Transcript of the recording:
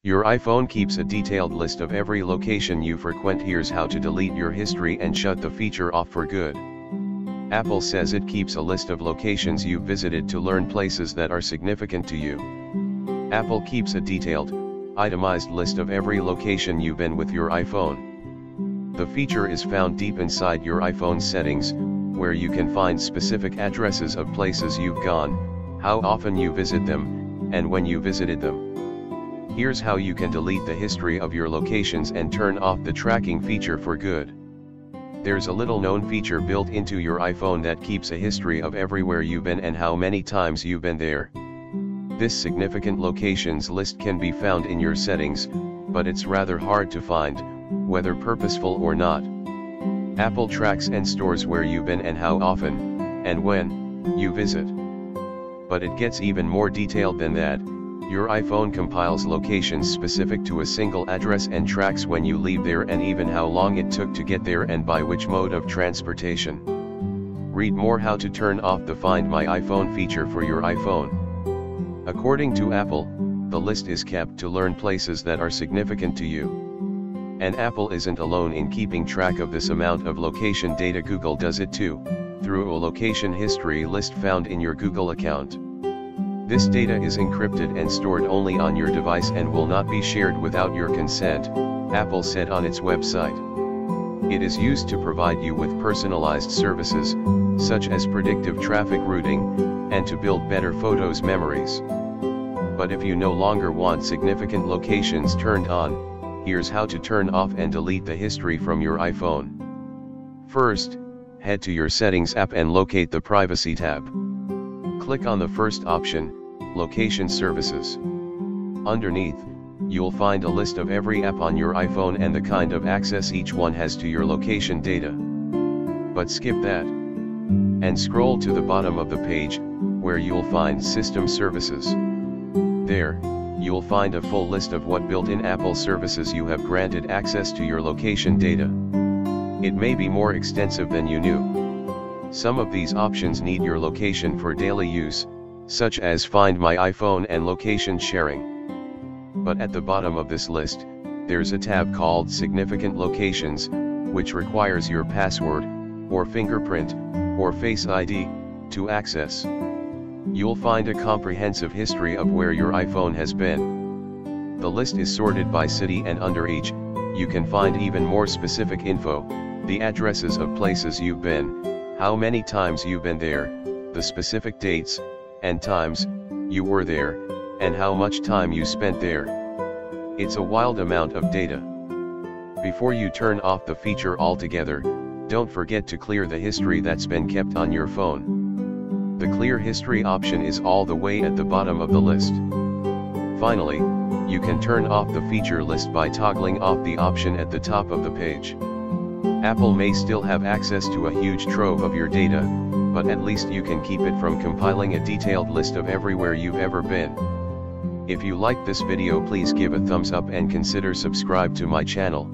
Your iPhone keeps a detailed list of every location you frequent. Here's how to delete your history and shut the feature off for good. Apple says it keeps a list of locations you've visited to learn places that are significant to you. Apple keeps a detailed, itemized list of every location you've been with your iPhone. The feature is found deep inside your iPhone settings, where you can find specific addresses of places you've gone, how often you visit them, and when you visited them. Here's how you can delete the history of your locations and turn off the tracking feature for good. There's a little-known feature built into your iPhone that keeps a history of everywhere you've been and how many times you've been there. This significant locations list can be found in your settings, but it's rather hard to find, whether purposeful or not. Apple tracks and stores where you've been and how often, and when, you visit. But it gets even more detailed than that. Your iPhone compiles locations specific to a single address and tracks when you leave there and even how long it took to get there and by which mode of transportation. Read more how to turn off the Find My iPhone feature for your iPhone. According to Apple, the list is kept to learn places that are significant to you. And Apple isn't alone in keeping track of this amount of location data. Google does it too, through a location history list found in your Google account. This data is encrypted and stored only on your device and will not be shared without your consent, Apple said on its website. It is used to provide you with personalized services, such as predictive traffic routing, and to build better photos memories. But if you no longer want significant locations turned on, here's how to turn off and delete the history from your iPhone. First, head to your Settings app and locate the Privacy tab. Click on the first option, Location Services. Underneath, you'll find a list of every app on your iPhone and the kind of access each one has to your location data. But skip that, and scroll to the bottom of the page, where you'll find System Services. There, you'll find a full list of what built-in Apple services you have granted access to your location data. It may be more extensive than you knew. Some of these options need your location for daily use, such as Find My iPhone and location sharing. But at the bottom of this list, there's a tab called Significant Locations, which requires your password, or fingerprint, or Face ID, to access. You'll find a comprehensive history of where your iPhone has been. The list is sorted by city and under each, you can find even more specific info, the addresses of places you've been, how many times you've been there, the specific dates, and times, you were there, and how much time you spent there. It's a wild amount of data. Before you turn off the feature altogether, don't forget to clear the history that's been kept on your phone. The Clear History option is all the way at the bottom of the list. Finally, you can turn off the feature list by toggling off the option at the top of the page. Apple may still have access to a huge trove of your data, but at least you can keep it from compiling a detailed list of everywhere you've ever been. If you liked this video, please give a thumbs up and consider subscribe to my channel.